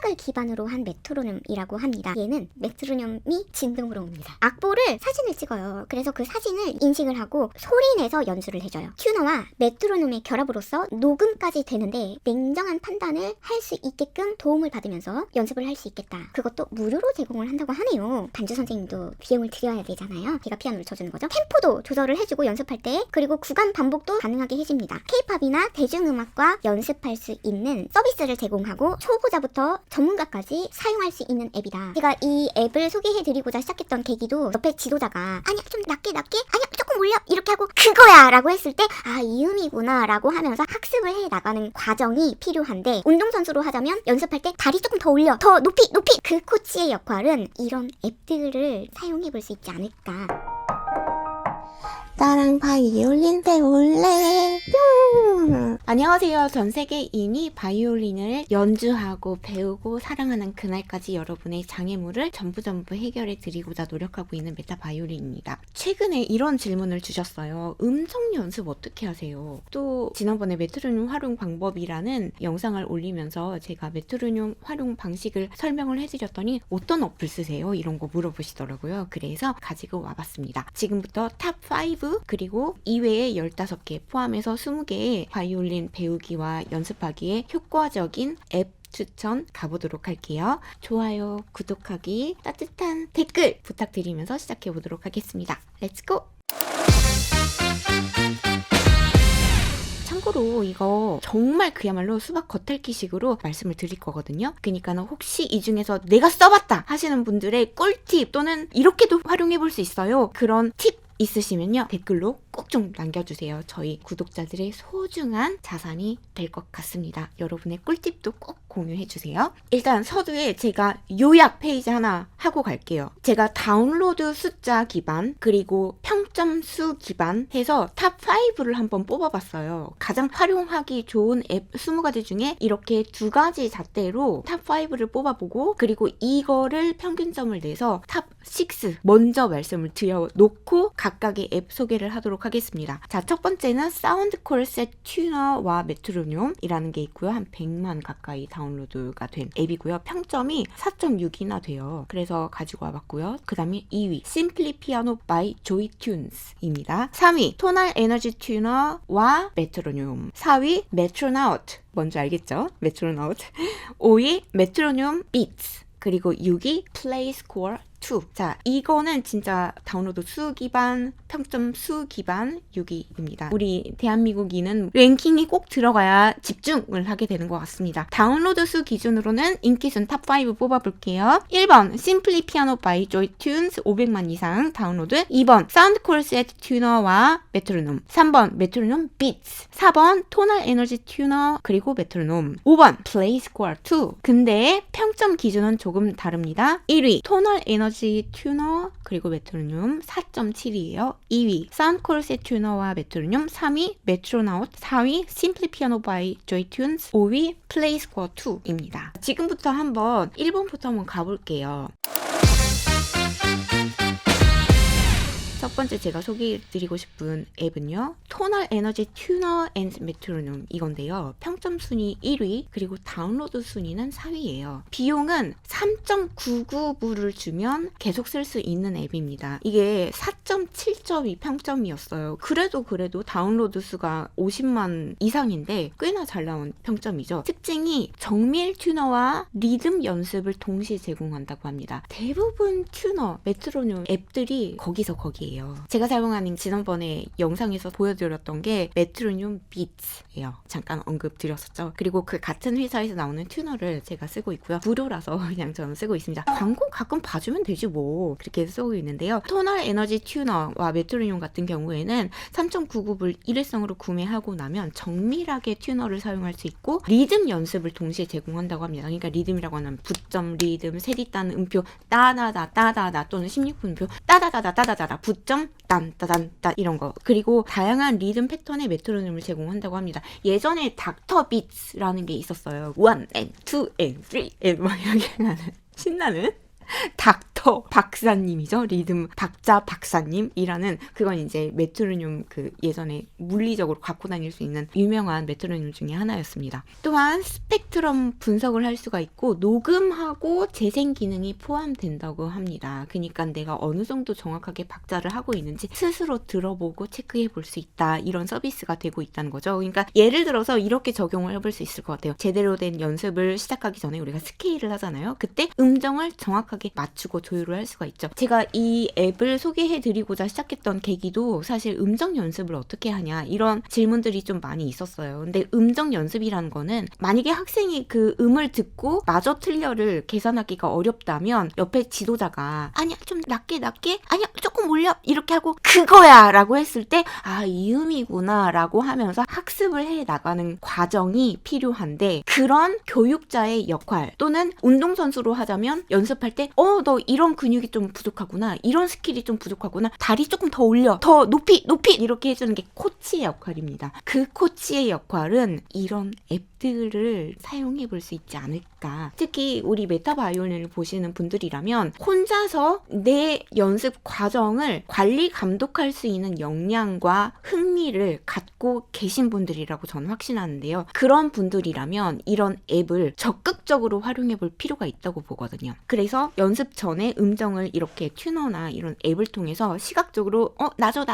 수학을 기반으로 한 메트로놈이라고 합니다. 얘는 메트로놈이 진동으로 옵니다. 악보를 사진을 찍어요. 그래서 그 사진을 인식을 하고 소리내서 연주를 해줘요. 튜너와 메트로놈의 결합으로서 녹음까지 되는데 냉정한 판단을 할 수 있게끔 도움을 받으면서 연습을 할 수 있겠다. 그것도 무료로 제공을 한다고 하네요. 반주 선생님도 비용을 들여야 되잖아요. 걔가 피아노를 쳐주는 거죠. 템포도 조절을 해주고 연습할 때, 그리고 구간 반복도 가능하게 해줍니다. K-팝이나 대중음악과 연습할 수 있는 서비스를 제공하고 초보자부터 전문가까지 사용할 수 있는 앱이다. 제가 이 앱을 소개해드리고자 시작했던 계기도 옆에 지도자가 아니야 좀 낮게 아니야 조금 올려 이렇게 하고 그거야 라고 했을 때 아 이 음이구나 라고 하면서 학습을 해 나가는 과정이 필요한데, 운동선수로 하자면 연습할 때 다리 조금 더 올려 더 높이 그 코치의 역할은 이런 앱들을 사용해 볼 수 있지 않을까. 나랑 바이올린 배울래 뿅. 안녕하세요. 전 세계인이 바이올린을 연주하고 배우고 사랑하는 그날까지 여러분의 장애물을 전부 해결해 드리고자 노력하고 있는 메타 바이올린입니다. 최근에 이런 질문을 주셨어요. 음성 연습 어떻게 하세요? 또 지난번에 메트로놈 활용 방법이라는 영상을 올리면서 제가 메트로놈 활용 방식을 설명을 해드렸더니 어떤 어플 쓰세요? 이런 거 물어보시더라고요. 그래서 가지고 와봤습니다. 지금부터 탑 5 그리고 이외에 15개 포함해서 20개의 바이올린 배우기와 연습하기에 효과적인 앱 추천 가보도록 할게요. 좋아요, 구독하기, 따뜻한 댓글 부탁드리면서 시작해보도록 하겠습니다. 렛츠고! 참고로 이거 정말 그야말로 수박 겉핥기식으로 말씀을 드릴 거거든요. 그러니까는 혹시 이 중에서 내가 써봤다 하시는 분들의 꿀팁 또는 이렇게도 활용해볼 수 있어요. 그런 팁 있으시면요 댓글로 꼭 좀 남겨주세요. 저희 구독자들의 소중한 자산이 될 것 같습니다. 여러분의 꿀팁도 꼭 공유해주세요. 일단 서두에 제가 요약 페이지 하나 하고 갈게요. 제가 다운로드 숫자 기반 그리고 평점 수 기반 해서 탑 5를 한번 뽑아봤어요. 가장 활용하기 좋은 앱 20가지 중에 이렇게 2가지 잣대로 탑 5를 뽑아보고, 그리고 이거를 평균점을 내서 탑 6 먼저 말씀을 드려놓고 각각의 앱 소개를 하도록 하겠습니다. 자, 첫 번째는 사운드 콜셋 튜너와 메트로놈이라는 게 있고요. 한 100만 가까이 다운로드가 된 앱이고요. 평점이 4.6이나 돼요. 그래서 가지고 와봤고요. 그 다음에 2위 심플리 피아노 바이 조이 튠즈입니다. 3위 토날 에너지 튜너와 메트로놈. 4위 메트로나우트, 뭔지 알겠죠? 메트로나우트. 5위 메트로놈 비츠. 그리고 6위 플레이 스코어 2. 자, 이거는 진짜 다운로드 수 기반, 평점 수 기반 6위입니다. 우리 대한민국인은 랭킹이 꼭 들어가야 집중을 하게 되는 것 같습니다. 다운로드 수 기준으로는 인기순 탑 5 뽑아볼게요. 1번 심플리 피아노 바이 조이 튠즈 500만 이상 다운로드. 2번 사운드 콜셋 튜너와 메트로놈. 3번 메트로놈 비츠. 4번 토널 에너지 튜너 그리고 메트로놈. 5번 플레이 스코어 2. 근데 평점 기준은 조금 다릅니다. 1위 토널 에너지 튜너 그리고 메트로놈 4.7이에요. 2위 사운드 콜셋 튜너와 메트로놈. 3위 메트로나우트. 4위 심플리 피아노 바이 조이 튠즈. 5위 플레이 스코어 2입니다. 지금부터 한번 1번부터 한번 가볼게요. 첫 번째 제가 소개해드리고 싶은 앱은요, 토널 에너지 튜너 앤 메트로놈 이건데요. 평점 순위 1위 그리고 다운로드 순위는 4위예요. 비용은 3.99불을 주면 계속 쓸 수 있는 앱입니다. 이게 4.7점이 평점이었어요. 그래도 다운로드 수가 50만 이상인데 꽤나 잘 나온 평점이죠. 특징이 정밀 튜너와 리듬 연습을 동시에 제공한다고 합니다. 대부분 튜너, 메트로놈 앱들이 거기에요. 제가 사용하는 지난번에 영상에서 보여드렸던 게 메트로놈 비츠예요. 잠깐 언급드렸었죠. 그리고 그 같은 회사에서 나오는 튜너를 제가 쓰고 있고요. 무료라서 그냥 저는 쓰고 있습니다. 광고 가끔 봐주면 되지 뭐, 그렇게 쓰고 있는데요. 토널 에너지 튜너와 메트로놈 같은 경우에는 3.99불 일회성으로 구매하고 나면 정밀하게 튜너를 사용할 수 있고 리듬 연습을 동시에 제공한다고 합니다. 그러니까 리듬이라고 하면 붓점 리듬, 세리 따는 음표 따다다 또는 16분표 따다다다 붓점 딴따단따 이런 거, 그리고 다양한 리듬 패턴의 메트로놈을 제공한다고 합니다. 예전에 닥터 비츠라는 게 있었어요. 1 and 2 and 3 and 막 이렇게 하는 신나는 닥터 마스터 박사님이죠. 리듬 박자 박사님이라는, 그건 이제 메트로놈 그 예전에 물리적으로 갖고 다닐 수 있는 유명한 메트로놈 중에 하나였습니다. 또한 스펙트럼 분석을 할 수가 있고 녹음하고 재생 기능이 포함된다고 합니다. 그러니까 내가 어느 정도 정확하게 박자를 하고 있는지 스스로 들어보고 체크해 볼 수 있다. 이런 서비스가 되고 있다는 거죠. 그러니까 예를 들어서 이렇게 적용을 해볼 수 있을 것 같아요. 제대로 된 연습을 시작하기 전에 우리가 스케일을 하잖아요. 그때 음정을 정확하게 맞추고 조율을 할 수가 있죠. 제가 이 앱을 소개해 드리고자 시작했던 계기도 사실 음정 연습을 어떻게 하냐 이런 질문들이 좀 많이 있었어요. 근데 음정 연습이라는 거는 만약에 학생이 그 음을 듣고 마저 틀려를 계산하기가 어렵다면 옆에 지도자가 아니야 좀 낮게 아니야 조금 올려 이렇게 하고 그거야 라고 했을 때 아 이 음이구나 라고 하면서 학습을 해 나가는 과정이 필요한데, 그런 교육자의 역할 또는 운동선수로 하자면 연습할 때 너 이런 근육이 좀 부족하구나, 이런 스킬이 좀 부족하구나, 다리 조금 더 올려, 더 높이 이렇게 해주는 게 코치의 역할입니다. 그 코치의 역할은 이런 앱들을 사용해 볼 수 있지 않을까. 특히 우리 메타바이올린을 보시는 분들이라면 혼자서 내 연습 과정을 관리 감독할 수 있는 역량과 흥미를 갖고 계신 분들이라고 저는 확신하는데요. 그런 분들이라면 이런 앱을 적극적으로 활용해 볼 필요가 있다고 보거든요. 그래서 연습 전에 음정을 이렇게 튜너나 이런 앱을 통해서 시각적으로 낮아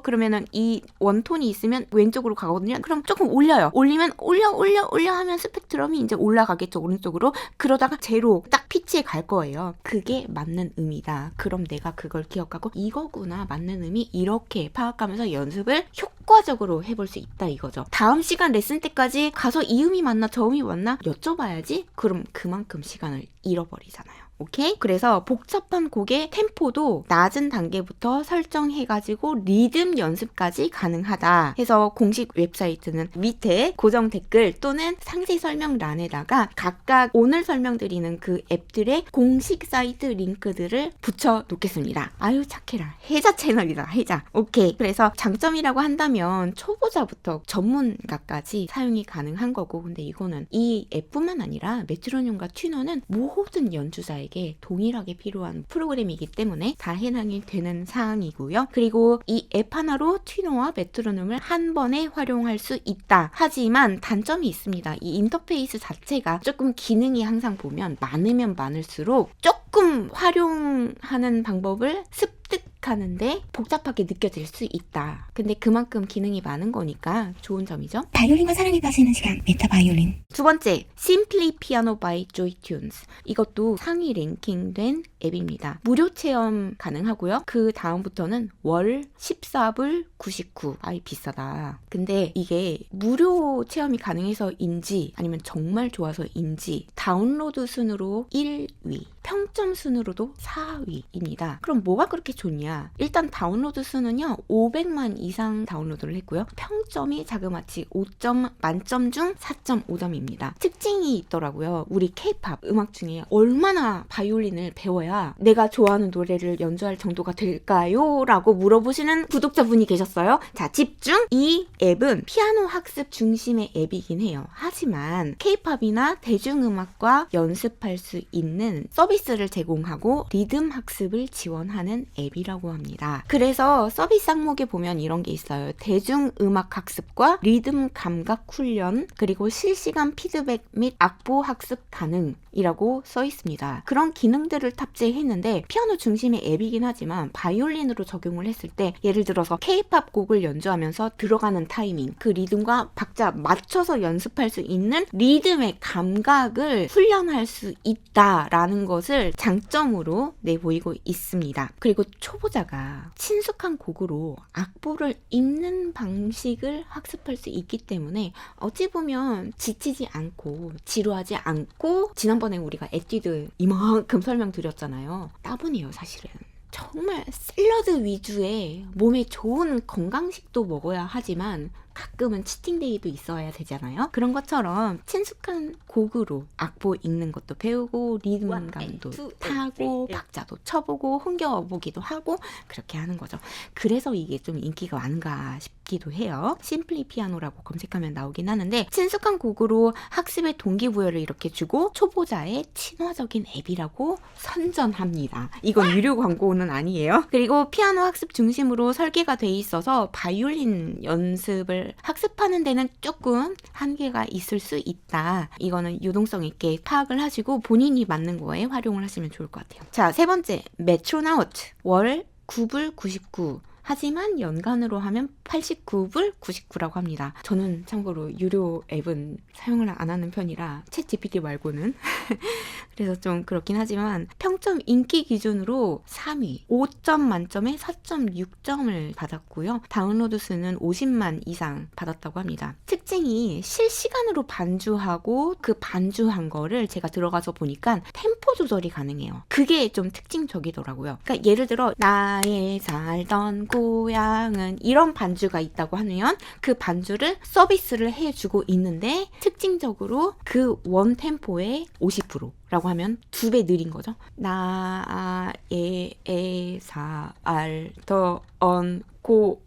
그러면은 이 원톤이 있으면 왼쪽으로 가거든요. 그럼 조금 올려요. 올리면 올려 하면 스펙트럼이 이제 올라가겠죠, 오른쪽으로. 그러다가 제로 딱 피치에 갈 거예요. 그게 맞는 음이다. 그럼 내가 그걸 기억하고 이거구나, 맞는 음이 이렇게 파악하면서 연습을 효과적으로 해볼 수 있다 이거죠. 다음 시간 레슨 때까지 가서 이 음이 맞나 저 음이 맞나 여쭤봐야지. 그럼 그만큼 시간을 잃어버리잖아요. 오케이? 그래서 복잡한 곡의 템포도 낮은 단계부터 설정해가지고 리듬 연습까지 가능하다 해서 공식 웹사이트는 밑에 고정 댓글 또는 상세 설명란에다가 각각 오늘 설명드리는 그 앱들의 공식 사이트 링크들을 붙여 놓겠습니다. 아유 착해라. 혜자 채널이다. 혜자. 오케이. 그래서 장점이라고 한다면 초보자부터 전문가까지 사용이 가능한 거고, 근데 이거는 이 앱뿐만 아니라 메트로놈과 튜너는 모든 연주자에게 동일하게 필요한 프로그램이기 때문에 다 해당이 되는 사항이고요. 그리고 이 앱 하나로 튜너와 메트로놈을 한 번에 활용할 수 있다. 하지만 단점이 있습니다. 이 인터페이스 자체가 조금 기능이 항상 보면 많으면 많을수록 조금 활용하는 방법을 습득하는데 복잡하게 느껴질 수 있다. 근데 그만큼 기능이 많은 거니까 좋은 점이죠. 바이올린과 사랑에 빠지는 시간, 메타바이올린. 두 번째, Simply Piano by Joy Tunes. 이것도 상위 랭킹된 앱입니다. 무료 체험 가능하고요. 그 다음부터는 월 14불 99. 아이 비싸다. 근데 이게 무료 체험이 가능해서인지 아니면 정말 좋아서인지 다운로드 순으로 1위, 평점 순으로도 4위입니다. 그럼 뭐가 그렇게 좋냐? 일단 다운로드 수는요 500만 이상 다운로드를 했고요. 평점이 자그마치 5점 만점 중 4.5점입니다. 특징이 있더라고요. 우리 K-팝 음악 중에 얼마나 바이올린을 배워야 내가 좋아하는 노래를 연주할 정도가 될까요? 라고 물어보시는 구독자분이 계셨어요. 자, 집중! 이 앱은 피아노 학습 중심의 앱이긴 해요. 하지만 K-팝이나 대중음악과 연습할 수 있는 서비스를 제공하고 리듬 학습을 지원하는 앱이라고 합니다. 그래서 서비스 항목에 보면 이런 게 있어요. 대중음악 학습과 리듬 감각 훈련, 그리고 실시간 피드백 및 악보 학습 가능이라고 써 있습니다. 그런 기능들을 탑재했는데 피아노 중심의 앱이긴 하지만 바이올린으로 적용을 했을 때 예를 들어서 K-팝 곡을 연주하면서 들어가는 타이밍, 그 리듬과 박자 맞춰서 연습할 수 있는 리듬의 감각을 훈련할 수 있다라는 것을 장점으로 내보이고 있습니다. 그리고 초보자가 친숙한 곡으로 악보를 읽는 방식을 학습할 수 있기 때문에 어찌 보면 지치지 않고 지루하지 않고, 지난번에 우리가 에뛰드 이만큼 설명드렸잖아요. 따분해요 사실은. 정말 샐러드 위주의 몸에 좋은 건강식도 먹어야 하지만 가끔은 치팅데이도 있어야 되잖아요. 그런 것처럼 친숙한 곡으로 악보 읽는 것도 배우고 리듬감도 타고 박자도 쳐보고 흥겨워보기도 하고 그렇게 하는 거죠. 그래서 이게 좀 인기가 많은가 싶기도 해요. 심플리 피아노라고 검색하면 나오긴 하는데 친숙한 곡으로 학습의 동기부여를 이렇게 주고 초보자의 친화적인 앱이라고 선전합니다. 이건 유료 광고는 아니에요. 그리고 피아노 학습 중심으로 설계가 돼 있어서 바이올린 연습을 학습하는 데는 조금 한계가 있을 수 있다. 이거는 유동성 있게 파악을 하시고 본인이 맞는 거에 활용을 하시면 좋을 것 같아요. 자, 세 번째, 메트로나우트. 월 9불 99. 하지만 연간으로 하면 89불 99라고 합니다. 저는 참고로 유료 앱은 사용을 안 하는 편이라 챗 GPT 말고는 그래서 좀 그렇긴 하지만 평점 인기 기준으로 3위, 5점 만점에 4.6점을 받았고요. 다운로드 수는 50만 이상 받았다고 합니다. 특징이 실시간으로 반주하고 그 반주한 거를 제가 들어가서 보니까 템포 조절이 가능해요. 그게 좀 특징적이더라고요. 그러니까 예를 들어 나의 살던 고향은 이런 반주가 있다고 하면 그 반주를 서비스를 해주고 있는데 특징적으로 그 원 템포의 50%라고 하면 2배 느린 거죠. 나의 살던 고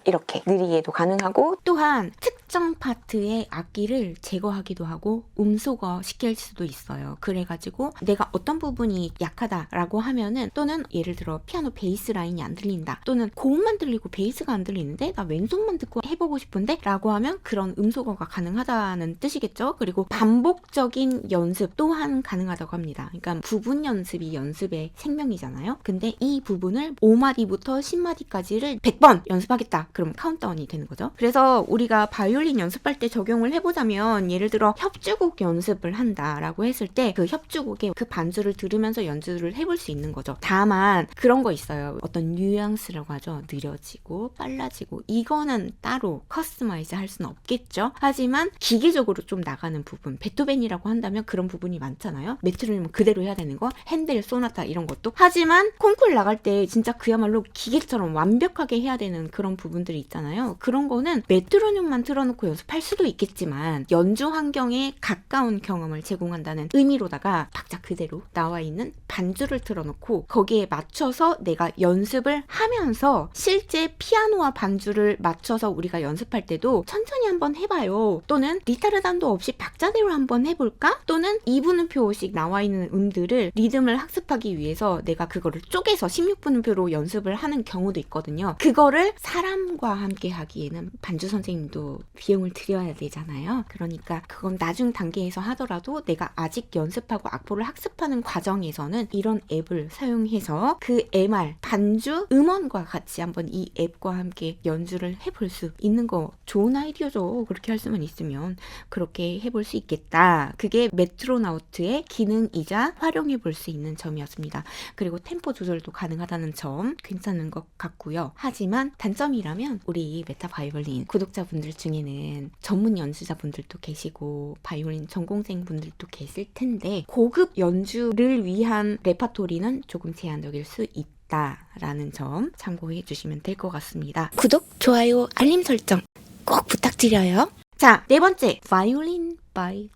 이렇게 느리게도 가능하고 또한 특정 파트의 악기를 제거하기도 하고 음소거 시킬 수도 있어요. 그래가지고 내가 어떤 부분이 약하다라고 하면은 또는 예를 들어 피아노 베이스 라인이 안 들린다 또는 고음만 들리고 베이스가 안 들리는데 나 왼손만 듣고 해보고 싶은데 라고 하면 그런 음소거가 가능하다는 뜻이겠죠. 그리고 반복적인 연습 또한 가능하다고 합니다. 그러니까 부분 연습이 연습의 생명이잖아요. 근데 이 부분을 5마디부터 10마디까지를 100번 연습하겠다. 그럼 카운트다운이 되는 거죠. 그래서 우리가 바이올린 연습할 때 적용을 해보자면 예를 들어 협주곡 연습을 한다라고 했을 때 그 협주곡의 그 반주를 들으면서 연주를 해볼 수 있는 거죠. 다만 그런 거 있어요. 어떤 뉘앙스라고 하죠. 느려지고 빨라지고 이거는 따로 커스터마이즈 할 수는 없겠죠. 하지만 기계적으로 좀 나가는 부분 베토벤이라고 한다면 그런 부분이 많잖아요. 메트로놈은 그대로 해야 되는 거 핸델 소나타 이런 것도 하지만 콩쿠르 나갈 때 진짜 그야말로 기계처럼 완벽하게 해야 되는 그런 부분들이 있잖아요. 그런 거는 메트로놈만 틀어놓고 연습할 수도 있겠지만 연주 환경에 가까운 경험을 제공한다는 의미로다가 박자 그대로 나와 있는 반주를 틀어놓고 거기에 맞춰서 내가 연습을 하면서 실제 피아노와 반주를 맞춰서 우리가 연습할 때도 천천히 한번 해봐요. 또는 리타르단도 없이 박자대로 한번 해볼까? 또는 2분음표씩 나와 있는 음들을 리듬을 학습하기 위해서 내가 그거를 쪼개서 16분음표로 연습을 하는 경우도 있거든요. 그거를 사람과 함께 하기에는 반주 선생님도 비용을 들여야 되잖아요. 그러니까 그건 나중 단계에서 하더라도 내가 아직 연습하고 악보를 학습하는 과정에서는 이런 앱을 사용해서 그 MR 반주 음원과 같이 한번 이 앱과 함께 연주를 해볼 수 있는 거 좋은 아이디어죠. 그렇게 할 수만 있으면 그렇게 해볼 수 있겠다. 그게 메트로나우트의 기능이자 활용해 볼 수 있는 점이었습니다. 그리고 템포 조절도 가능하다는 점 괜찮은 것 같고요. 하지만 단점이라면 우리 메타 바이올린 구독자분들 중에는 전문 연주자분들도 계시고 바이올린 전공생분들도 계실 텐데 고급 연주를 위한 레파토리는 조금 제한적일 수 있다. 라는 점 참고해 주시면 될 것 같습니다. 구독, 좋아요, 알림 설정 꼭 부탁드려요. 자, 네 번째 바이올린 바이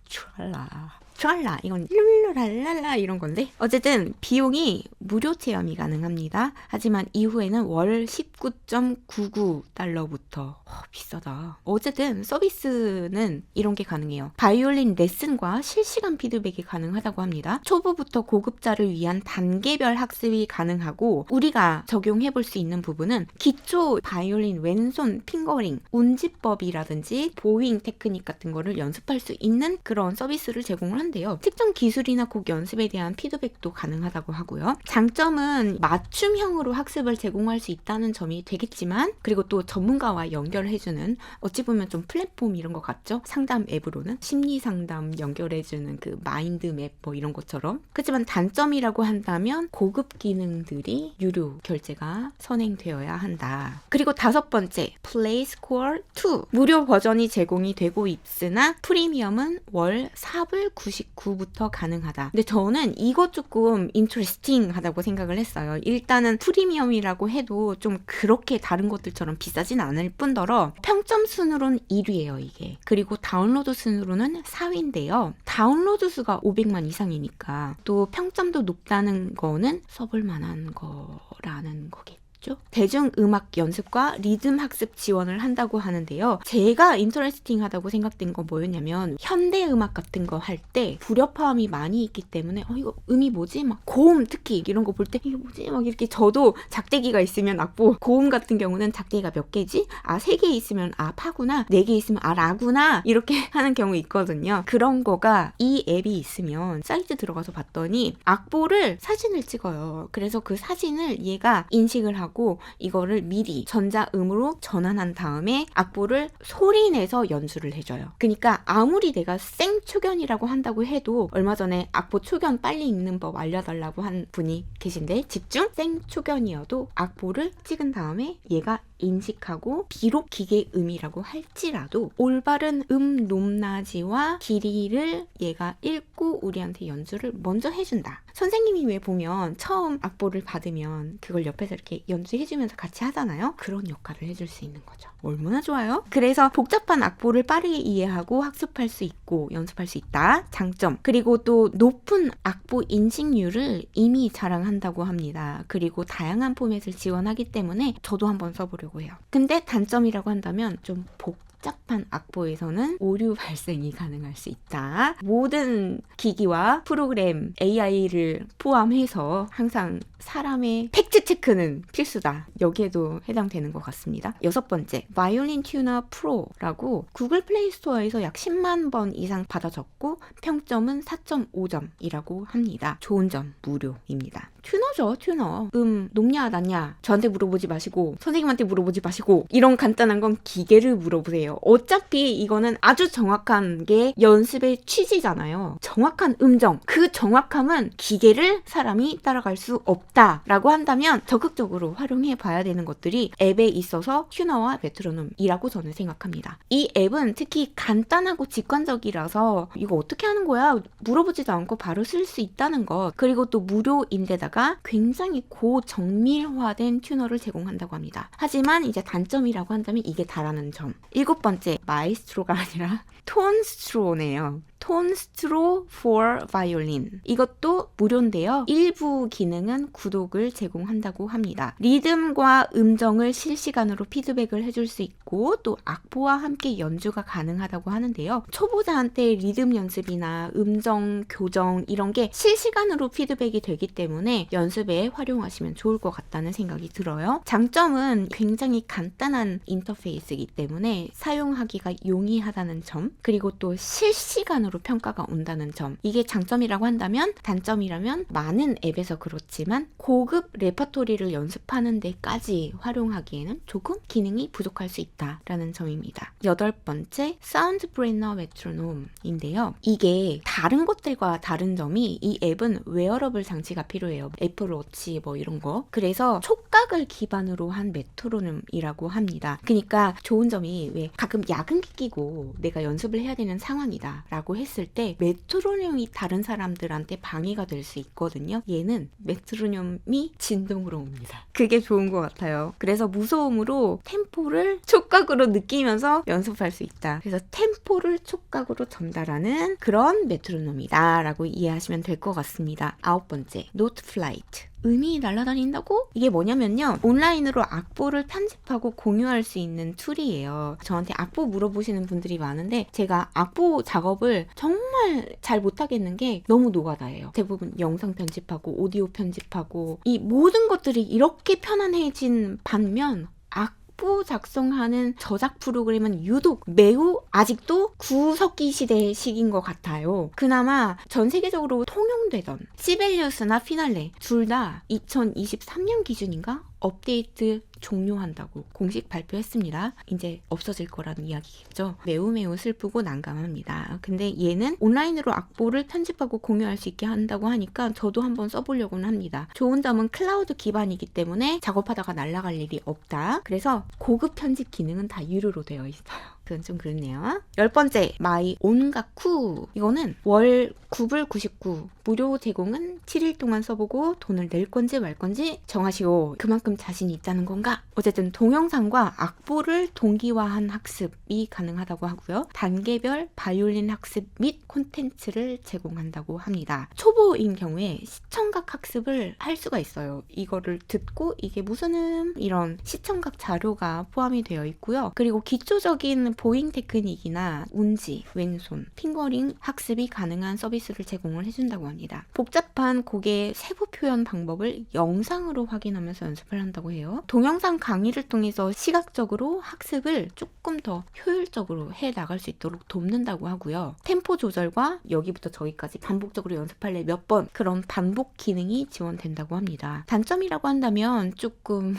트랄라 이건 룰루랄랄라 이런 건데 어쨌든 비용이 무료 체험이 가능합니다. 하지만 이후에는 월 19.99달러부터 비싸다. 어쨌든 서비스는 이런 게 가능해요. 바이올린 레슨과 실시간 피드백이 가능하다고 합니다. 초보부터 고급자를 위한 단계별 학습이 가능하고 우리가 적용해 볼 수 있는 부분은 기초 바이올린 왼손 핑거링, 운지법이라든지 보잉 테크닉 같은 거를 연습할 수 있는 그런 서비스를 제공을 한대요. 특정 기술이나 곡 연습에 대한 피드백도 가능하다고 하고요. 장점은 맞춤형으로 학습을 제공할 수 있다는 점이 되겠지만 그리고 또 전문가와 연결해주는 어찌 보면 좀 플랫폼 이런 것 같죠? 상담 앱으로는 심리 상담 연결해주는 그 마인드맵 뭐 이런 것처럼 그렇지만 단점이라고 한다면 고급 기능들이 유료 결제가 선행되어야 한다. 그리고 다섯 번째 플레이스코어 2 무료 버전이 제공이 되고 있으나 프리미엄은 월 4불 99부터 가능하다. 근데 저는 이거 조금 인트레스팅하다 비슷하다고 생각을 했어요. 일단은 프리미엄이라고 해도 좀 그렇게 다른 것들처럼 비싸진 않을 뿐더러 평점 순으로는 1위예요, 이게. 그리고 다운로드 순으로는 4위인데요. 다운로드 수가 500만 이상이니까 또 평점도 높다는 거는 써볼 만한 거라는 거겠죠. 대중음악 연습과 리듬 학습 지원을 한다고 하는데요. 제가 인터레스팅하다고 생각된 건 뭐였냐면 현대음악 같은 거 할 때 불협화음이 많이 있기 때문에 이거 음이 뭐지? 막 고음 특히 이런 거 볼 때 이게 뭐지? 막 이렇게 저도 작대기가 있으면 악보, 고음 같은 경우는 작대기가 몇 개지? 3개 있으면 파구나, 4개 있으면 라구나 이렇게 하는 경우 있거든요. 그런 거가 이 앱이 있으면 사이트 들어가서 봤더니 악보를 사진을 찍어요. 그래서 그 사진을 얘가 인식을 하고 이거를 미리 전자음으로 전환한 다음에 악보를 소리내서 연주를 해줘요. 그러니까 아무리 내가 생초견이라고 한다고 해도 얼마 전에 악보 초견 빨리 읽는 법 알려달라고 한 분이 계신데 집중! 생초견이어도 악보를 찍은 다음에 얘가 인식하고 비록 기계음이라고 할지라도 올바른 높낮이와 길이를 얘가 읽고 우리한테 연주를 먼저 해준다. 선생님이 왜 보면 처음 악보를 받으면 그걸 옆에서 이렇게 연주해주면서 같이 하잖아요. 그런 역할을 해줄 수 있는 거죠. 얼마나 좋아요? 그래서 복잡한 악보를 빠르게 이해하고 학습할 수 있고 연습할 수 있다. 장점. 그리고 또 높은 악보 인식률을 이미 자랑한다고 합니다. 그리고 다양한 포맷을 지원하기 때문에 저도 한번 써보려고 해요. 근데 단점이라고 한다면 좀 복잡한 악보에서는 오류 발생이 가능할 수 있다. 모든 기기와 프로그램 AI를 포함해서 항상 사람의 팩트 체크는 필수다. 여기에도 해당되는 것 같습니다. 6번째, 바이올린 튜너 프로라고 구글 플레이 스토어에서 약 10만 번 이상 받아 적고 평점은 4.5점이라고 합니다. 좋은 점, 무료입니다. 튜너죠, 튜너. 높냐 낮냐 저한테 물어보지 마시고 선생님한테 물어보지 마시고 이런 간단한 건 기계를 물어보세요. 어차피 이거는 아주 정확한 게 연습의 취지잖아요. 정확한 음정, 그 정확함은 기계를 사람이 따라갈 수 없다라고 한다면 적극적으로 활용해 봐야 되는 것들이 앱에 있어서 튜너와 메트로놈이라고 저는 생각합니다. 이 앱은 특히 간단하고 직관적이라서 이거 어떻게 하는 거야? 물어보지도 않고 바로 쓸 수 있다는 것. 그리고 또 무료인데다가 굉장히 고정밀화된 튜너를 제공한다고 합니다. 하지만 이제 단점이라고 한다면 이게 다라는 점. 7번째, 마이스트로가 아니라 톤스트로네요. 톤스트로 for violin. 이것도 무료인데요. 일부 기능은 구독을 제공한다고 합니다. 리듬과 음정을 실시간으로 피드백을 해줄 수 있고 또 악보와 함께 연주가 가능하다고 하는데요. 초보자한테 리듬 연습이나 음정 교정 이런 게 실시간으로 피드백이 되기 때문에 연습에 활용하시면 좋을 것 같다는 생각이 들어요. 장점은 굉장히 간단한 인터페이스이기 때문에 사용하기가 용이하다는 점, 그리고 또 실시간으로 평가가 온다는 점. 이게 장점이라고 한다면, 단점이라면 많은 앱에서 그렇지만 고급 레퍼토리를 연습하는 데까지 활용하기에는 조금 기능이 부족할 수 있다라는 점입니다. 8번째, 사운드 브레이너 메트로놈인데요. 이게 다른 것들과 다른 점이 이 앱은 웨어러블 장치가 필요해요. 애플워치 뭐 이런 거. 그래서 촉각을 기반으로 한 메트로놈이라고 합니다. 그러니까 좋은 점이 왜 가끔 야근기 끼고 내가 연습을 해야 되는 상황이다 라고 했을 때 메트로놈이 다른 사람들한테 방해가 될 수 있거든요. 얘는 메트로놈이 진동으로 옵니다. 그게 좋은 것 같아요. 그래서 무소음으로 템포를 촉각으로 느끼면서 연습할 수 있다. 그래서 템포를 촉각으로 전달하는 그런 메트로놈이다 라고 이해하시면 될 것 같습니다. 9번째, 노트 플라이트. 음이 날아다닌다고? 이게 뭐냐면요. 온라인으로 악보를 편집하고 공유할 수 있는 툴이에요. 저한테 악보 물어보시는 분들이 많은데 제가 악보 작업을 정말 잘 못하겠는 게 너무 노가다예요. 대부분 영상 편집하고 오디오 편집하고 이 모든 것들이 이렇게 편안해진 반면 악보 작성하는 저작 프로그램은 유독 매우 아직도 구석기 시대식인 것 같아요. 그나마 전 세계적으로 통용되던 시벨리우스나 피날레 둘 다 2023년 기준인가? 업데이트 종료한다고 공식 발표했습니다. 이제 없어질 거라는 이야기겠죠. 매우 슬프고 난감합니다. 근데 얘는 온라인으로 악보를 편집하고 공유할 수 있게 한다고 하니까 저도 한번 써보려고는 합니다. 좋은 점은 클라우드 기반이기 때문에 작업하다가 날아갈 일이 없다. 그래서 고급 편집 기능은 다 유료로 되어 있어요. 그건 좀 그렇네요. 10번째, 마이 온가쿠. 이거는 월 9불 99. 무료 제공은 7일 동안 써보고 돈을 낼 건지 말 건지 정하시오. 그만큼 자신이 있다는 건가? 어쨌든 동영상과 악보를 동기화한 학습이 가능하다고 하고요. 단계별 바이올린 학습 및 콘텐츠를 제공한다고 합니다. 초보인 경우에 시청각 학습을 할 수가 있어요. 이거를 듣고 이게 무슨 이런 시청각 자료가 포함이 되어 있고요. 그리고 기초적인 보잉 테크닉이나 운지, 왼손, 핑거링 학습이 가능한 서비스를 제공을 해준다고 합니다. 복잡한 곡의 세부 표현 방법을 영상으로 확인하면서 연습을 한다고 해요. 동영상 강의를 통해서 시각적으로 학습을 조금 더 효율적으로 해 나갈 수 있도록 돕는다고 하고요. 템포 조절과 여기부터 저기까지 반복적으로 연습할래 몇 번 그런 반복 기능이 지원된다고 합니다. 단점이라고 한다면 조금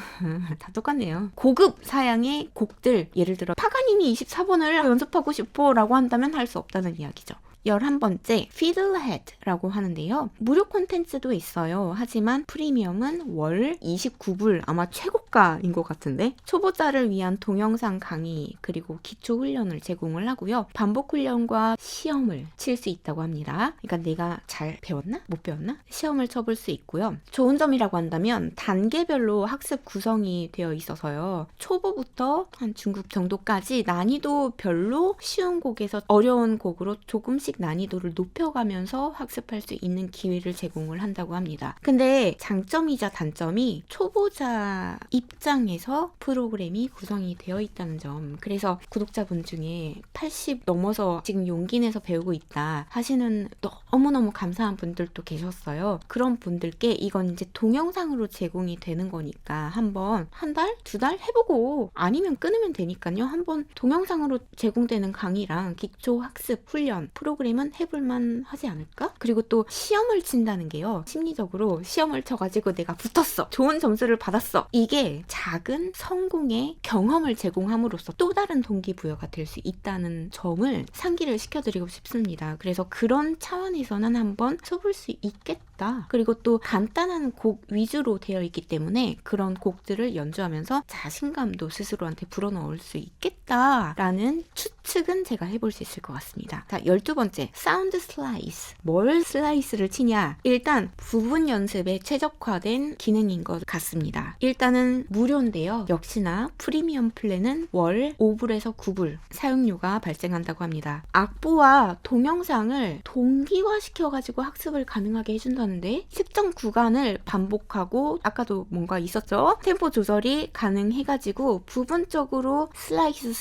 다 똑같네요. 고급 사양의 곡들, 예를 들어 파가니니 24번을 연습하고 싶어 라고 한다면 할 수 없다는 이야기죠. 11번째, Fiddlehead라고 하는데요. 무료 콘텐츠도 있어요. 하지만 프리미엄은 월 29불, 아마 최고가인 것 같은데 초보자를 위한 동영상 강의 그리고 기초 훈련을 제공을 하고요. 반복 훈련과 시험을 칠 수 있다고 합니다. 그러니까 내가 잘 배웠나? 못 배웠나? 시험을 쳐볼 수 있고요. 좋은 점이라고 한다면 단계별로 학습 구성이 되어 있어서요. 초보부터 한 중급 정도까지 난이도별로 쉬운 곡에서 어려운 곡으로 조금씩 난이도를 높여가면서 학습할 수 있는 기회를 제공을 한다고 합니다. 근데 장점이자 단점이 초보자 입장에서 프로그램이 구성이 되어 있다는 점. 그래서 구독자분 중에 80 넘어서 지금 용기 내서 배우고 있다 하시는 너무너무 감사한 분들도 계셨어요. 그런 분들께 이건 이제 동영상으로 제공이 되는 거니까 한번 한 달? 2달 해보고 아니면 끊으면 되니까요. 한번 동영상으로 제공되는 강의랑 기초 학습 훈련 프로그램은 해볼만 하지 않을까? 그리고 또 시험을 친다는 게요. 심리적으로 시험을 쳐가지고 내가 붙었어. 좋은 점수를 받았어. 이게 작은 성공의 경험을 제공함으로써 또 다른 동기부여가 될 수 있다는 점을 상기를 시켜드리고 싶습니다. 그래서 그런 차원에서는 한번 써볼 수 있겠다. 그리고 또 간단한 곡 위주로 되어 있기 때문에 그런 곡들을 연주하면서 자신감도 스스로한테 불어넣을 수 있겠다라는 추측은 제가 해볼 수 있을 것 같습니다. 자, 12번째, 사운드 슬라이스. 뭘 슬라이스를 치냐? 일단 부분 연습에 최적화된 기능인 것 같습니다. 일단은 무료인데요. 역시나 프리미엄 플랜은 월 5불에서 9불 사용료가 발생한다고 합니다. 악보와 동영상을 동기화시켜가지고 학습을 가능하게 해준다는데 측정 구간을 반복하고 아까도 뭔가 있었죠? 템포 조절이 가능해가지고 부분적으로 슬라이스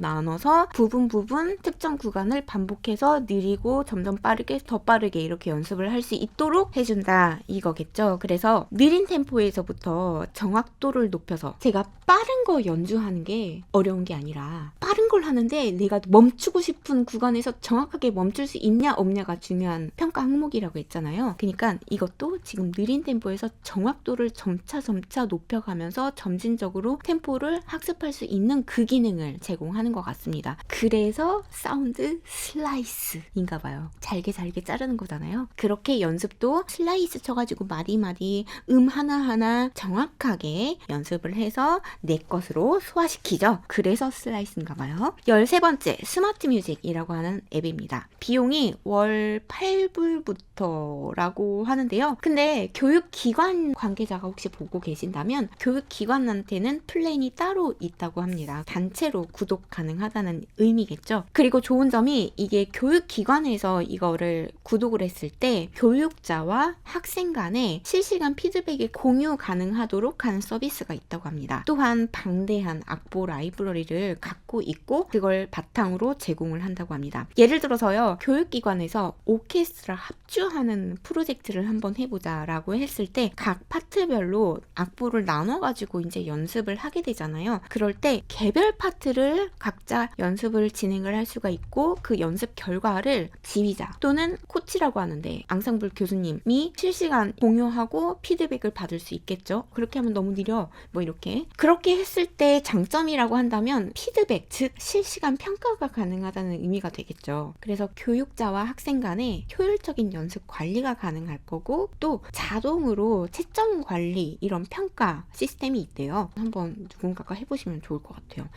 나눠서 부분 특정 구간을 반복해서 느리고 점점 빠르게 더 빠르게 이렇게 연습을 할 수 있도록 해준다 이거겠죠. 그래서 느린 템포에서부터 정확도를 높여서 제가 빠른 거 연주하는 게 어려운 게 아니라 빠른 걸 하는데 내가 멈추고 싶은 구간에서 정확하게 멈출 수 있냐 없냐가 중요한 평가 항목이라고 했잖아요. 그러니까 이것도 지금 느린 템포에서 정확도를 점차 높여가면서 점진적으로 템포를 학습할 수 있는 그 기능을 제공하는 것 같습니다. 그래서 사운드 슬라이스인가 봐요. 잘게 자르는 거잖아요. 그렇게 연습도 슬라이스 쳐가지고 마디마디 하나하나 정확하게 연습을 해서 내 것으로 소화시키죠. 그래서 슬라이스인가 봐요. 13번째, 스마트 뮤직이라고 하는 앱입니다. 비용이 월 8불부터라고 하는데요. 근데 교육기관 관계자가 혹시 보고 계신다면 교육기관한테는 플랜이 따로 있다고 합니다. 단체로 구독 가능하다는 의미겠죠. 그리고 좋은 점이 이게 교육기관에서 이거를 구독을 했을 때 교육자와 학생 간에 실시간 피드백이 공유 가능하도록 하는 서비스가 있다고 합니다. 또한 방대한 악보 라이브러리를 갖고 있고 그걸 바탕으로 제공을 한다고 합니다. 예를 들어서요. 교육기관에서 오케스트라 합주하는 프로젝트를 한번 해보자 라고 했을 때 각 파트별로 악보를 나눠가지고 이제 연습을 하게 되잖아요. 그럴 때 개별 파트를 각자 연습을 진행을 할 수가 있고 그 연습 결과를 지휘자 또는 코치라고 하는데 앙상블 교수님이 실시간 공유하고 피드백을 받을 수 있겠죠. 그렇게 하면 너무 느려 이렇게 그렇게 했을 때 장점이라고 한다면 피드백 즉 실시간 평가가 가능하다는 의미가 되겠죠. 그래서 교육자와 학생 간에 효율적인 연습 연습 관리가 가능할 거고 또 자동으로 채점 관리 이런 평가 시스템이 있대요. 한번 누군가가 해보시면 좋을 것 같아요.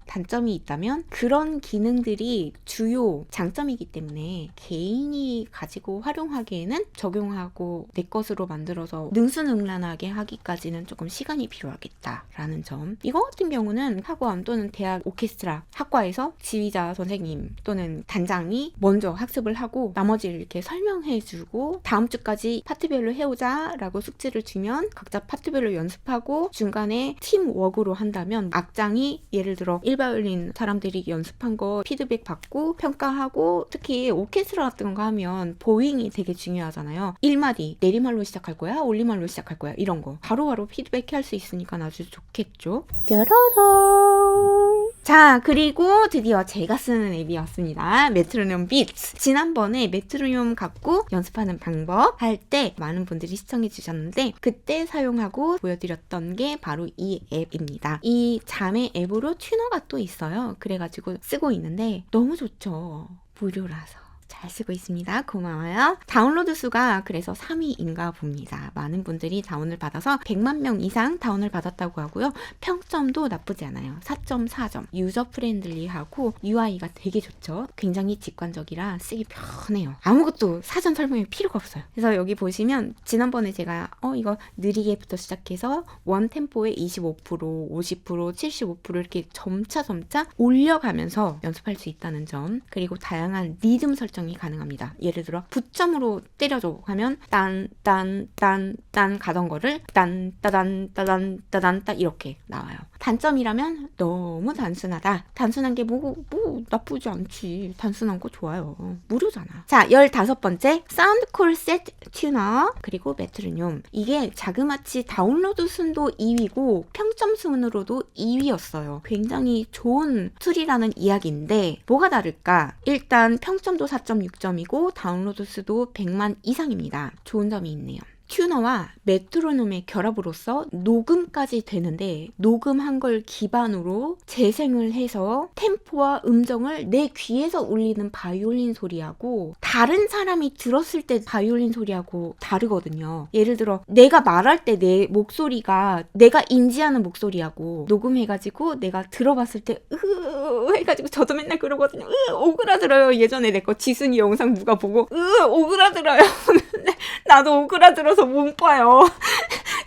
단점이 있다면 그런 기능들이 주요 장점이기 때문에 개인이 가지고 활용하기에는 적용하고 내 것으로 만들어서 능수능란하게 하기까지는 조금 시간이 필요하겠다라는 점. 이거 같은 경우는 학원 또는 대학 오케스트라 학과에서 지휘자 선생님 또는 단장이 먼저 학습을 하고 나머지를 이렇게 설명해주고 다음 주까지 파트별로 해오자 라고 숙제를 주면 각자 파트별로 연습하고 중간에 팀워크로 한다면 악장이 예를 들어 일바이올린 사람들이 연습한 거 피드백 받고 평가하고 특히 오케스트라 같은 거 하면 보잉이 되게 중요하잖아요. 1마디 내리말로 시작할 거야? 올리말로 시작할 거야? 이런 거 바로바로 피드백할 수 있으니까 아주 좋겠죠. 뾰로롱. 자, 그리고 드디어 제가 쓰는 앱이 왔습니다. 메트로놈 비츠. 지난번에 메트로놈 갖고 연습하는 방법 할 때 많은 분들이 시청해 주셨는데 그때 사용하고 보여드렸던 게 바로 이 앱입니다. 이 자매 앱으로 튜너가 또 있어요. 그래가지고 쓰고 있는데 너무 좋죠. 무료라서. 잘 쓰고 있습니다. 고마워요. 다운로드 수가 그래서 3위인가 봅니다. 많은 분들이 다운을 받아서 100만 명 이상 다운을 받았다고 하고요. 평점도 나쁘지 않아요. 4.4점. 유저 프렌들리하고 UI가 되게 좋죠. 굉장히 직관적이라 쓰기 편해요. 아무것도 사전 설명이 필요가 없어요. 그래서 여기 보시면 지난번에 제가 이거 느리게부터 시작해서 원 템포에 25%, 50%, 75% 이렇게 점차 올려가면서 연습할 수 있다는 점. 그리고 다양한 리듬 설정이 가능합니다. 예를 들어 부점으로 때려줘 하면 딴 가던 거를 딴 이렇게 나와요. 단점이라면 너무 단순하다. 단순한 게 뭐 나쁘지 않지. 단순한 거 좋아요. 무료잖아. 자, 15번째 사운드 콜셋 튜너 그리고 메트로놈. 이게 자그마치 다운로드 순도 2위고 평점 순으로도 2위였어요. 굉장히 좋은 툴이라는 이야기인데 뭐가 다를까? 일단 평점도 4.6점이고 다운로드 수도 100만 이상입니다. 좋은 점이 있네요. 튜너와 메트로놈의 결합으로서 녹음까지 되는데 녹음한 걸 기반으로 재생을 해서 템포와 음정을 내 귀에서 울리는 바이올린 소리하고 다른 사람이 들었을 때 바이올린 소리하고 다르거든요. 예를 들어 내가 말할 때 내 목소리가 내가 인지하는 목소리하고 녹음해가지고 내가 들어봤을 때 해가지고 저도 맨날 그러거든요. 오그라들어요. 예전에 내 거 지순이 영상 누가 보고 오그라들어요. 근데 나도 오그라들어서 못 봐요.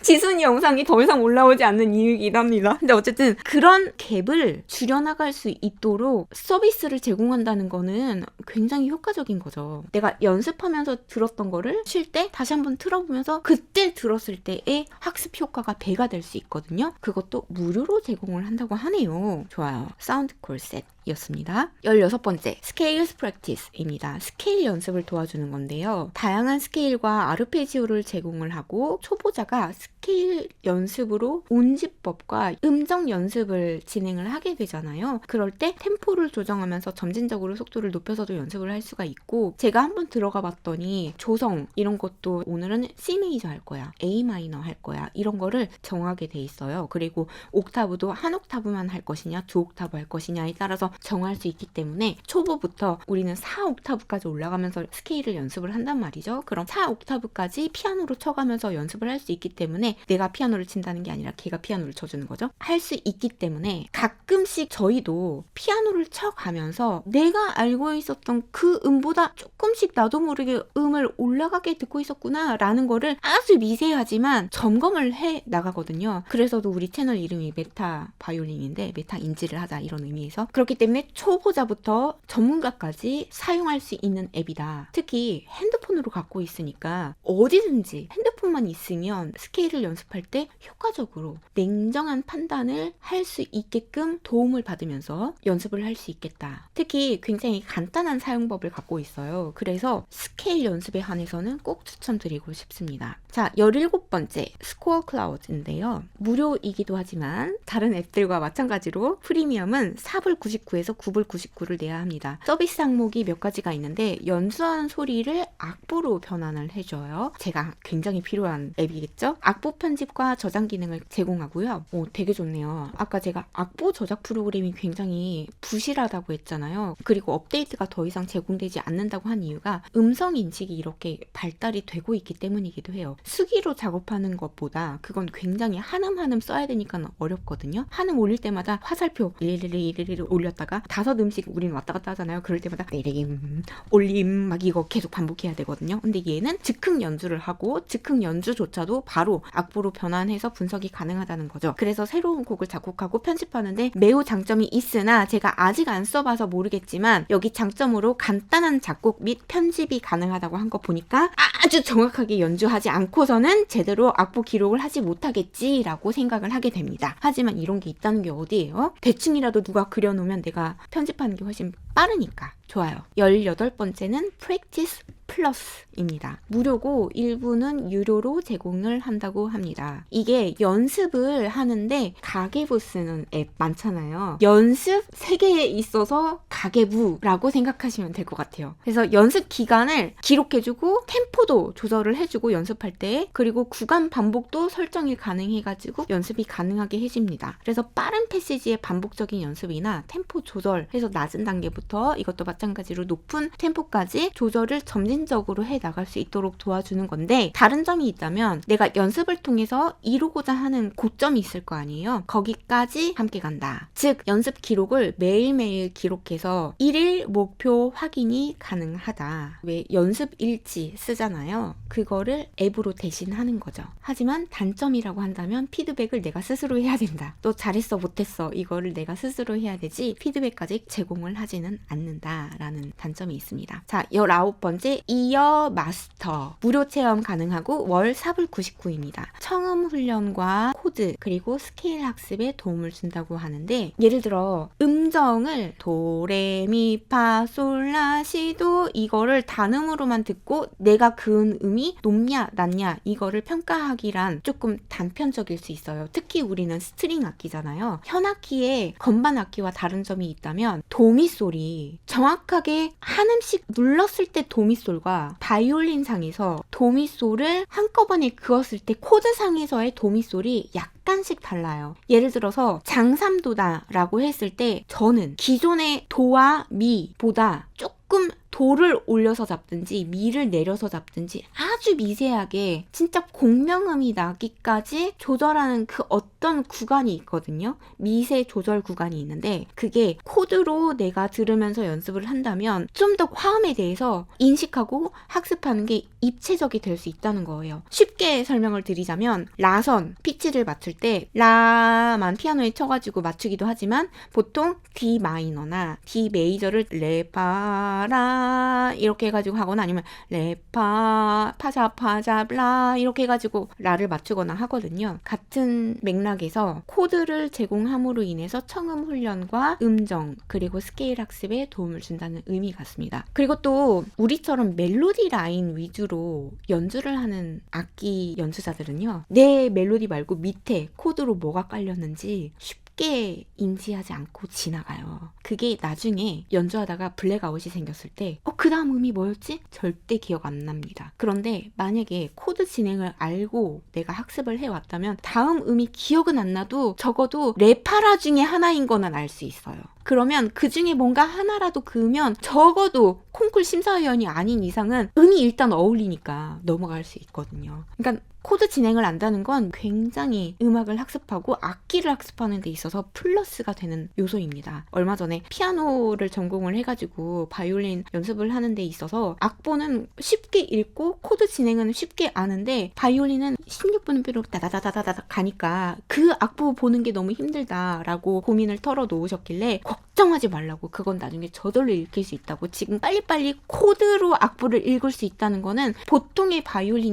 지순이 영상이 더 이상 올라오지 않는 이유이긴 합니다. 근데 어쨌든 그런 갭을 줄여나갈 수 있도록 서비스를 제공한다는 거는 굉장히 효과적인 거죠. 내가 연습하면서 들었던 거를 쉴 때 다시 한번 틀어보면서 그때 들었을 때의 학습 효과가 배가 될 수 있거든요. 그것도 무료로 제공을 한다고 하네요. 좋아요. 사운드 콜셋 이었습니다. 16번째 스케일스 프랙티스입니다. 스케일 연습을 도와주는 건데요. 다양한 스케일과 아르페지오를 제공을 하고 초보자가 스케일 연습으로 운지법과 음정 연습을 진행을 하게 되잖아요. 그럴 때 템포를 조정하면서 점진적으로 속도를 높여서도 연습을 할 수가 있고 제가 한번 들어가 봤더니 조성 이런 것도 오늘은 C 메이저 할 거야, A 마이너 할 거야 이런 거를 정하게 돼 있어요. 그리고 옥타브도 한 옥타브만 할 것이냐 두 옥타브 할 것이냐에 따라서 정할 수 있기 때문에 초보부터 우리는 4옥타브까지 올라가면서 스케일을 연습을 한단 말이죠. 그럼 4옥타브까지 피아노로 쳐가면서 연습을 할 수 있기 때문에 내가 피아노를 친다는 게 아니라 걔가 피아노를 쳐주는 거죠. 할 수 있기 때문에 가끔씩 저희도 피아노를 쳐가면서 내가 알고 있었던 그 음보다 조금씩 나도 모르게 음을 올라가게 듣고 있었구나 라는 거를 아주 미세하지만 점검을 해 나가거든요. 그래서도 우리 채널 이름이 메타 바이올린인데 메타 인지를 하자 이런 의미에서 그렇기 때문에 초보자부터 전문가까지 사용할 수 있는 앱이다. 특히 핸드폰으로 갖고 있으니까 어디든지 핸드폰만 있으면 스케일을 연습할 때 효과적으로 냉정한 판단을 할 수 있게끔 도움을 받으면서 연습을 할 수 있겠다. 특히 굉장히 간단한 사용법을 갖고 있어요. 그래서 스케일 연습에 한해서는 꼭 추천드리고 싶습니다. 자, 17번째 스코어 클라우드인데요. 무료이기도 하지만 다른 앱들과 마찬가지로 프리미엄은 4불 99에서 9불 99를 내야 합니다. 서비스 항목이 몇 가지가 있는데 연주하는 소리를 악보로 변환을 해줘요. 제가 굉장히 필요한 앱이겠죠? 악보 반복 편집과 저장 기능을 제공하고요. 되게 좋네요. 아까 제가 악보 저작 프로그램이 굉장히 부실하다고 했잖아요. 그리고 업데이트가 더 이상 제공되지 않는다고 한 이유가 음성 인식이 이렇게 발달이 되고 있기 때문이기도 해요. 수기로 작업하는 것보다 그건 굉장히 한음 써야 되니까 어렵거든요. 한음 올릴 때마다 화살표 일일이 올렸다가 5음씩 우리는 왔다 갔다 하잖아요. 그럴 때마다 내림 올림 막 이거 계속 반복해야 되거든요. 근데 얘는 즉흥 연주를 하고 즉흥 연주조차도 바로 악보로 변환해서 분석이 가능하다는 거죠. 그래서 새로운 곡을 작곡하고 편집하는데 매우 장점이 있으나 제가 아직 안 써봐서 모르겠지만 여기 장점으로 간단한 작곡 및 편집이 가능하다고 한 거 보니까 아주 정확하게 연주하지 않고서는 제대로 악보 기록을 하지 못하겠지라고 생각을 하게 됩니다. 하지만 이런 게 있다는 게 어디예요? 대충이라도 누가 그려놓으면 내가 편집하는 게 훨씬 빠르니까 좋아요. 18번째는 Practice 플러스입니다. 무료고 일부는 유료로 제공을 한다고 합니다. 이게 연습을 하는데 가계부 쓰는 앱 많잖아요. 연습 세계에 있어서 가계부라고 생각하시면 될 것 같아요. 그래서 연습 기간을 기록해주고 템포도 조절을 해주고 연습할 때 그리고 구간 반복도 설정이 가능해가지고 연습이 가능하게 해줍니다. 그래서 빠른 패시지의 반복적인 연습이나 템포 조절해서 낮은 단계부터 이것도 마찬가지로 높은 템포까지 조절을 점진적으로 해 나갈 수 있도록 도와주는 건데 다른 점이 있다면 내가 연습을 통해서 이루고자 하는 고점이 있을 거 아니에요. 거기까지 함께 간다. 즉 연습 기록을 매일매일 기록해서 1일 목표 확인이 가능하다. 왜 연습 일지 쓰잖아요. 그거를 앱으로 대신하는 거죠. 하지만 단점이라고 한다면 피드백을 내가 스스로 해야 된다. 너 잘했어 못했어 이거를 내가 스스로 해야 되지 피드백까지 제공을 하지는 않는다라는 단점이 있습니다. 자, 19번째 이어 마스터 무료 체험 가능하고 월 4불 99입니다. 청음 훈련과 코드 그리고 스케일 학습에 도움을 준다고 하는데 예를 들어 음정을 도레미파솔라시도 이거를 단음으로만 듣고 내가 그은 음이 높냐 낮냐 이거를 평가하기란 조금 단편적일 수 있어요. 특히 우리는 스트링 악기잖아요. 현악기의 건반 악기와 다른 점이 있다면 도미솔이 정확하게 한 음씩 눌렀을 때 도미솔과 바이올린 상에서 도미솔을 한꺼번에 그었을 때 코드 상에서의 도미솔이 약간씩 달라요. 예를 들어서 장삼도다라고 했을 때 저는 기존의 도와 미보다 조금 도를 올려서 잡든지 미를 내려서 잡든지 아주 미세하게 진짜 공명음이 나기까지 조절하는 그 어떤 구간이 있거든요. 미세 조절 구간이 있는데 그게 코드로 내가 들으면서 연습을 한다면 좀 더 화음에 대해서 인식하고 학습하는 게 입체적이 될 수 있다는 거예요. 쉽게 설명을 드리자면 라선 피치를 맞출 때 라만 피아노에 쳐가지고 맞추기도 하지만 보통 D 마이너나 D 메이저를 레파라 이렇게 해가지고 하거나 아니면 레파 파자 블라 이렇게 해가지고 라를 맞추거나 하거든요. 같은 맥락에서 코드를 제공함으로 인해서 청음 훈련과 음정 그리고 스케일 학습에 도움을 준다는 의미 같습니다. 그리고 또 우리처럼 멜로디 라인 위주로 연주를 하는 악기 연주자들은요. 내 멜로디 말고 밑에 코드로 뭐가 깔렸는지 쉽게 인지하지 않고 지나가요. 그게 나중에 연주하다가 블랙아웃이 생겼을 때 그 다음 음이 뭐였지? 절대 기억 안 납니다. 그런데 만약에 코드 진행을 알고 내가 학습을 해왔다면 다음 음이 기억은 안 나도 적어도 레파라 중에 하나인 거는 알 수 있어요. 그러면 그 중에 뭔가 하나라도 그으면 적어도 콩쿨 심사위원이 아닌 이상은 음이 일단 어울리니까 넘어갈 수 있거든요. 그러니까 코드 진행을 안다는 건 굉장히 음악을 학습하고 악기를 학습하는 데 있어서 플러스가 되는 요소입니다. 얼마 전에 피아노를 전공을 해가지고 바이올린 연습을 하는 데 있어서 악보는 쉽게 읽고 코드 진행은 쉽게 아는데 바이올린은 16분음표로 다다다다다다 가니까 그 악보 보는 게 너무 힘들다라고 고민을 털어놓으셨길래 걱정하지 말라고 그건 나중에 저절로 읽힐 수 있다고 지금 빨리빨리 코드로 악보를 읽을 수 있다는 거는 보통의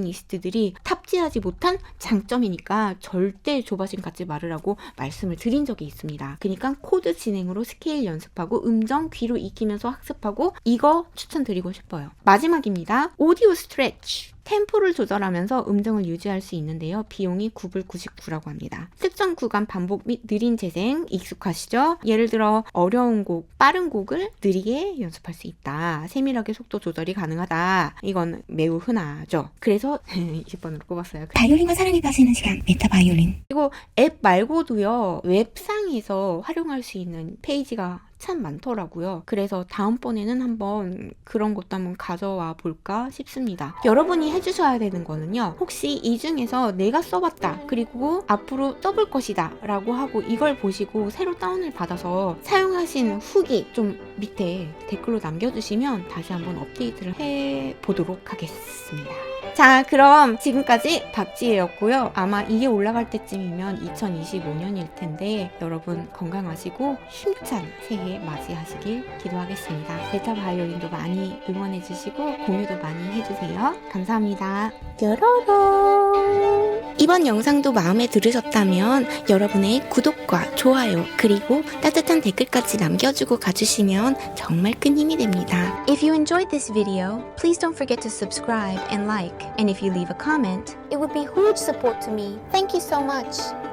바이올리니스트들이 탑재하지 못한 장점이니까 절대 조바심 갖지 말으라고 말씀을 드린 적이 있습니다. 그러니까 코드 진행으로 스케일 연습하고 음정 귀로 익히면서 학습하고 이거 추천드리고 싶어요. 마지막입니다. 오디오 스트레치 템포를 조절하면서 음정을 유지할 수 있는데요. 비용이 9불 99라고 합니다. 특정 구간 반복 및 느린 재생 익숙하시죠? 예를 들어 어려운 곡, 빠른 곡을 느리게 연습할 수 있다. 세밀하게 속도 조절이 가능하다. 이건 매우 흔하죠. 그래서 20번으로 꼽았어요. 바이올린과 사랑에 빠지는 시간 메타 바이올린. 그리고 앱 말고도요. 웹상에서 활용할 수 있는 페이지가 참 많더라고요. 그래서 다음번에는 한번 그런 것도 한번 가져와 볼까 싶습니다. 여러분이 해주셔야 되는 거는요. 혹시 이 중에서 내가 써봤다. 그리고 앞으로 써볼 것이다. 라고 하고 이걸 보시고 새로 다운을 받아서 사용하신 후기 좀 밑에 댓글로 남겨주시면 다시 한번 업데이트를 해보도록 하겠습니다. 자, 그럼 지금까지 박지혜였고요. 아마 이게 올라갈 때쯤이면 2025년일 텐데 여러분 건강하시고 힘찬 새해 맞이하시길 기도하겠습니다. 메타 바이올린도 많이 응원해주시고 공유도 많이 해주세요. 감사합니다. 뾰로롱. 이번 영상도 마음에 들으셨다면 여러분의 구독과 좋아요 그리고 따뜻한 댓글까지 남겨주고 가주시면 정말 큰 힘이 됩니다. If you enjoyed this video, please don't forget to subscribe and like. And if you leave a comment, it would be huge support to me. Thank you so much.